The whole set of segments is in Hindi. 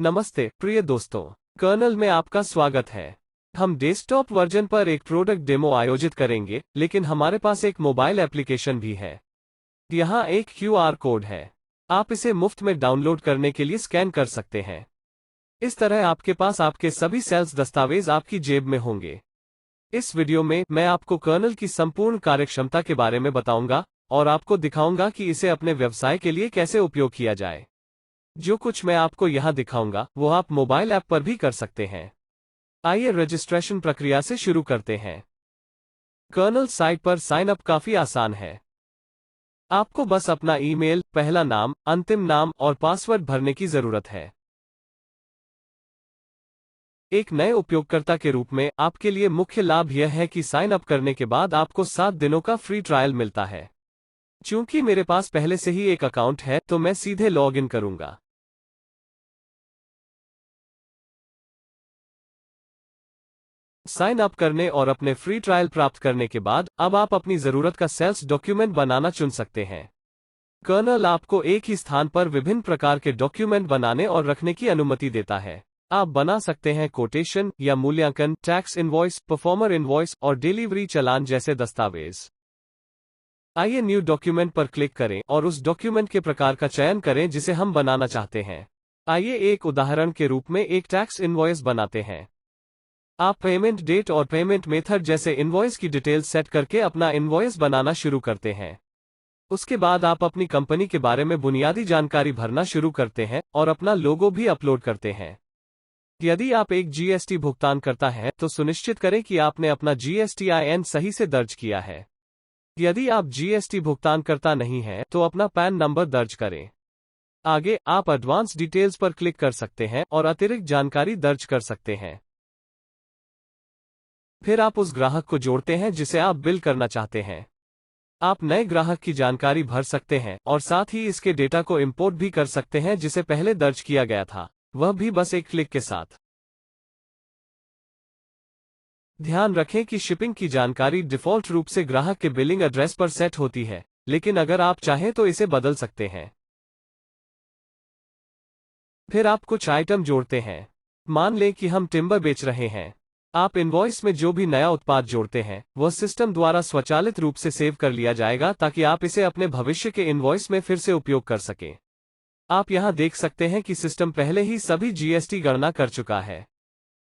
नमस्ते प्रिय दोस्तों, कर्नल में आपका स्वागत है। हम डेस्कटॉप वर्जन पर एक प्रोडक्ट डेमो आयोजित करेंगे, लेकिन हमारे पास एक मोबाइल एप्लीकेशन भी है। यहाँ एक QR कोड है। आप इसे मुफ्त में डाउनलोड करने के लिए स्कैन कर सकते हैं। इस तरह आपके पास आपके सभी सेल्स दस्तावेज आपकी जेब में होंगे। इस वीडियो में मैं आपको कर्नल की संपूर्ण कार्यक्षमता के बारे में बताऊंगा और आपको दिखाऊंगा कि इसे अपने व्यवसाय के लिए कैसे उपयोग किया जाए। जो कुछ मैं आपको यहां दिखाऊंगा वो आप मोबाइल ऐप पर भी कर सकते हैं। आइए रजिस्ट्रेशन प्रक्रिया से शुरू करते हैं। कर्नल साइट पर साइन अप काफी आसान है। आपको बस अपना ईमेल, पहला नाम, अंतिम नाम और पासवर्ड भरने की जरूरत है। एक नए उपयोगकर्ता के रूप में आपके लिए मुख्य लाभ यह है कि साइन अप करने के बाद आपको 7 दिनों का फ्री ट्रायल मिलता है। चूंकि मेरे पास पहले से ही एक अकाउंट है तो मैं सीधे लॉग इन करूंगा। साइन अप करने और अपने फ्री ट्रायल प्राप्त करने के बाद अब आप अपनी जरूरत का सेल्स डॉक्यूमेंट बनाना चुन सकते हैं। कर्नल आपको एक ही स्थान पर विभिन्न प्रकार के डॉक्यूमेंट बनाने और रखने की अनुमति देता है। आप बना सकते हैं कोटेशन या मूल्यांकन, टैक्स इनवॉइस, परफॉर्मर इनवॉइस और डिलीवरी चालान जैसे दस्तावेज। आइए न्यू डॉक्यूमेंट पर क्लिक करें और उस डॉक्यूमेंट के प्रकार का चयन करें जिसे हम बनाना चाहते हैं। आइए एक उदाहरण के रूप में एक टैक्स इनवॉइस बनाते हैं। आप पेमेंट डेट और पेमेंट मेथड जैसे इनवॉइस की डिटेल्स सेट करके अपना इनवॉइस बनाना शुरू करते हैं। उसके बाद आप अपनी कंपनी के बारे में बुनियादी जानकारी भरना शुरू करते हैं और अपना लोगो भी अपलोड करते हैं। यदि आप एक GST भुगतानकर्ता हैं तो सुनिश्चित करें कि आपने अपना GSTIN सही से दर्ज किया है। यदि आप GST भुगतानकर्ता नहीं हैं तो अपना पैन नंबर दर्ज करें। आगे आप एडवांस डिटेल्स पर क्लिक कर सकते हैं और अतिरिक्त जानकारी दर्ज कर सकते हैं। फिर आप उस ग्राहक को जोड़ते हैं जिसे आप बिल करना चाहते हैं। आप नए ग्राहक की जानकारी भर सकते हैं और साथ ही इसके डेटा को इंपोर्ट भी कर सकते हैं जिसे पहले दर्ज किया गया था, वह भी बस एक क्लिक के साथ। ध्यान रखें कि शिपिंग की जानकारी डिफ़ॉल्ट रूप से ग्राहक के बिलिंग एड्रेस पर सेट होती है, लेकिन अगर आप चाहें तो इसे बदल सकते हैं। फिर आप कुछ आइटम जोड़ते हैं। मान लें कि हम टिम्बर बेच रहे हैं। आप इनवॉइस में जो भी नया उत्पाद जोड़ते हैं वह सिस्टम द्वारा स्वचालित रूप से सेव कर लिया जाएगा ताकि आप इसे अपने भविष्य के इनवॉइस में फिर से उपयोग कर सकें। आप यहां देख सकते हैं कि सिस्टम पहले ही सभी GST गणना कर चुका है।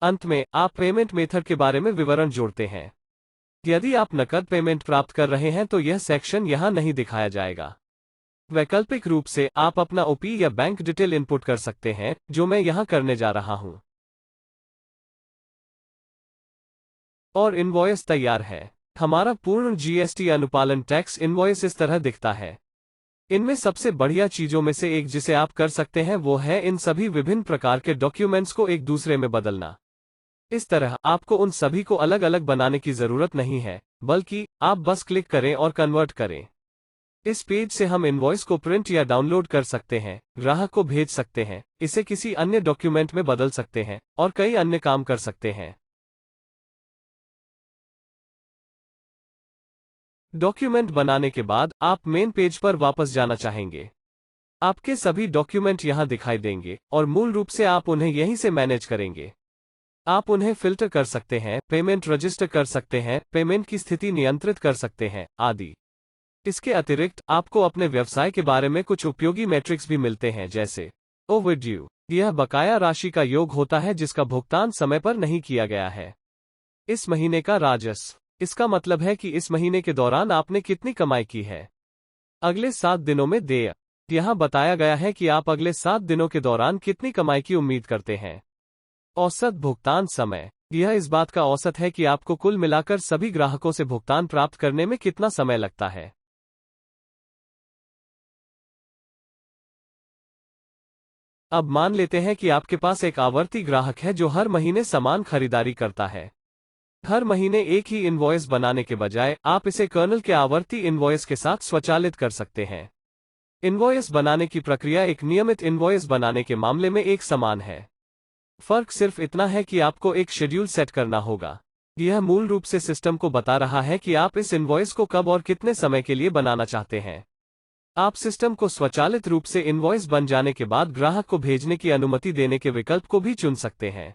अंत में आप पेमेंट मेथड के बारे में विवरण जोड़ते हैं। यदि आप नकद पेमेंट प्राप्त कर रहे हैं तो यह सेक्शन यहां नहीं दिखाया जाएगा। वैकल्पिक रूप से आप अपना OP या बैंक डिटेल इनपुट कर सकते हैं, जो मैं यहां करने जा रहा हूं। और इनवॉइस तैयार है। हमारा पूर्ण GST अनुपालन टैक्स इनवॉइस इस तरह दिखता है। इनमें सबसे बढ़िया चीजों में से एक जिसे आप कर सकते हैं वो है इन सभी विभिन्न प्रकार के डॉक्यूमेंट्स को एक दूसरे में बदलना। इस तरह आपको उन सभी को अलग अलग बनाने की जरूरत नहीं है, बल्कि आप बस क्लिक करें और कन्वर्ट करें। इस पेज से हम इनवॉइस को प्रिंट या डाउनलोड कर सकते हैं, ग्राहक को भेज सकते हैं, इसे किसी अन्य डॉक्यूमेंट में बदल सकते हैं और कई अन्य काम कर सकते हैं। डॉक्यूमेंट बनाने के बाद आप मेन पेज पर वापस जाना चाहेंगे। आपके सभी डॉक्यूमेंट यहां दिखाई देंगे और मूल रूप से आप उन्हें यहीं से मैनेज करेंगे। आप उन्हें फिल्टर कर सकते हैं, पेमेंट रजिस्टर कर सकते हैं, पेमेंट की स्थिति नियंत्रित कर सकते हैं, आदि। इसके अतिरिक्त आपको अपने व्यवसाय के बारे में कुछ उपयोगी मैट्रिक्स भी मिलते हैं, जैसे ओवरड्यू। यह बकाया राशि का योग होता है जिसका भुगतान समय पर नहीं किया गया है। इस महीने का राजस्व। इसका मतलब है कि इस महीने के दौरान आपने कितनी कमाई की है। अगले 7 दिनों में देय। यहां बताया गया है कि आप अगले 7 दिनों के दौरान कितनी कमाई की उम्मीद करते हैं। औसत भुगतान समय। यह इस बात का औसत है कि आपको कुल मिलाकर सभी ग्राहकों से भुगतान प्राप्त करने में कितना समय लगता है। अब मान लेते हैं कि आपके पास एक आवर्ती ग्राहक है जो हर महीने समान खरीदारी करता है। हर महीने एक ही इनवॉइस बनाने के बजाय आप इसे कर्नल के आवर्ती इनवॉइस के साथ स्वचालित कर सकते हैं। इनवॉइस बनाने की प्रक्रिया एक नियमित इनवॉइस बनाने के मामले में एक समान है। फर्क सिर्फ इतना है कि आपको एक शेड्यूल सेट करना होगा। यह मूल रूप से सिस्टम को बता रहा है कि आप इस इनवॉइस को कब और कितने समय के लिए बनाना चाहते हैं। आप सिस्टम को स्वचालित रूप से इनवॉइस बन जाने के बाद ग्राहक को भेजने की अनुमति देने के विकल्प को भी चुन सकते हैं।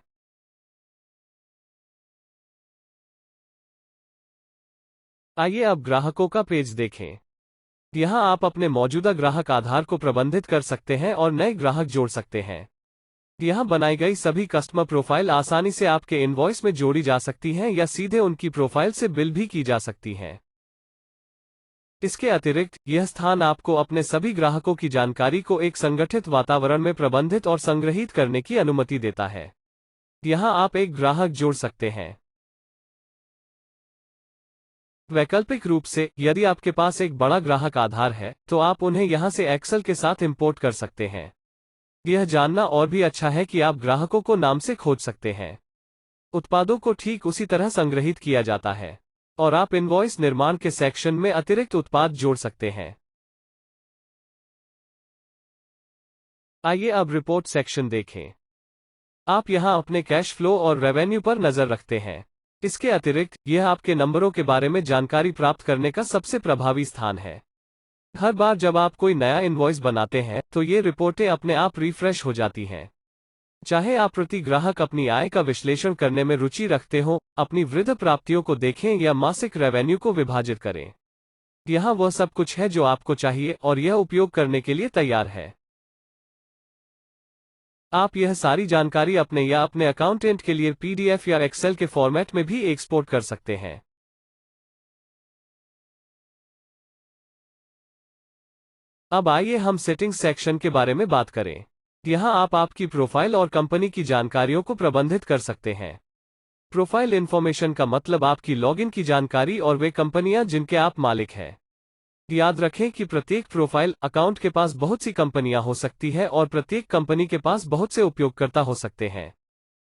आइए अब ग्राहकों का पेज देखें। यहां आप अपने मौजूदा ग्राहक आधार को प्रबंधित कर सकते हैं और नए ग्राहक जोड़ सकते हैं। यहां बनाई गई सभी कस्टमर प्रोफाइल आसानी से आपके इनवॉइस में जोड़ी जा सकती हैं या सीधे उनकी प्रोफाइल से बिल भी की जा सकती हैं। इसके अतिरिक्त यह स्थान आपको अपने सभी ग्राहकों की जानकारी को एक संगठित वातावरण में प्रबंधित और संग्रहीत करने की अनुमति देता है। यहां आप एक ग्राहक जोड़ सकते हैं। वैकल्पिक रूप से, यदि आपके पास एक बड़ा ग्राहक आधार है, तो आप उन्हें यहां से एक्सेल के साथ इंपोर्ट कर सकते हैं। यह जानना और भी अच्छा है कि आप ग्राहकों को नाम से खोज सकते हैं। उत्पादों को ठीक उसी तरह संग्रहीत किया जाता है और आप इनवॉइस निर्माण के सेक्शन में अतिरिक्त उत्पाद जोड़ सकते हैं। आइए अब रिपोर्ट सेक्शन देखें। आप यहां अपने कैश फ्लो और रेवेन्यू पर नजर रखते हैं। इसके अतिरिक्त यह आपके नंबरों के बारे में जानकारी प्राप्त करने का सबसे प्रभावी स्थान है। हर बार जब आप कोई नया इनवॉइस बनाते हैं तो ये रिपोर्टें अपने आप रिफ्रेश हो जाती हैं। चाहे आप प्रति ग्राहक अपनी आय का विश्लेषण करने में रुचि रखते हो, अपनी वृद्ध प्राप्तियों को देखें या मासिक रेवेन्यू को विभाजित करें, यहां वह सब कुछ है जो आपको चाहिए और यह उपयोग करने के लिए तैयार है। आप यह सारी जानकारी अपने या अपने अकाउंटेंट के लिए PDF या एक्सेल के फॉर्मेट में भी एक्सपोर्ट कर सकते हैं। अब आइए हम सेटिंग्स सेक्शन के बारे में बात करें। यहां आप आपकी प्रोफाइल और कंपनी की जानकारियों को प्रबंधित कर सकते हैं। प्रोफाइल इन्फॉर्मेशन का मतलब आपकी लॉगिन की जानकारी और वे कंपनियां जिनके आप मालिक हैं। याद रखें कि प्रत्येक प्रोफाइल अकाउंट के पास बहुत सी कंपनियां हो सकती है और प्रत्येक कंपनी के पास बहुत से उपयोगकर्ता हो सकते हैं।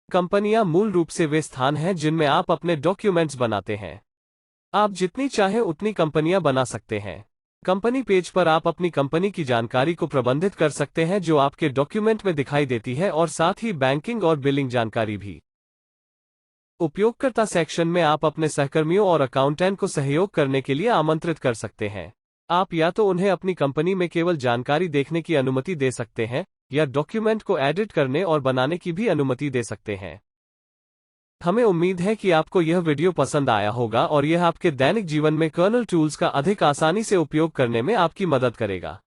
कंपनियां मूल रूप से वे स्थान हैं जिनमें आप अपने डॉक्यूमेंट्स बनाते हैं। आप जितनी चाहें उतनी कंपनियां बना सकते हैं। कंपनी पेज पर आप अपनी कंपनी की जानकारी को प्रबंधित कर सकते हैं जो आपके डॉक्यूमेंट में दिखाई देती है और साथ ही बैंकिंग और बिलिंग जानकारी भी। उपयोगकर्ता सेक्शन में आप अपने सहकर्मियों और अकाउंटेंट को सहयोग करने के लिए आमंत्रित कर सकते हैं। आप या तो उन्हें अपनी कंपनी में केवल जानकारी देखने की अनुमति दे सकते हैं या डॉक्यूमेंट को एडिट करने और बनाने की भी अनुमति दे सकते हैं। हमें उम्मीद है कि आपको यह वीडियो पसंद आया होगा और यह आपके दैनिक जीवन में कर्नल टूल्स का अधिक आसानी से उपयोग करने में आपकी मदद करेगा।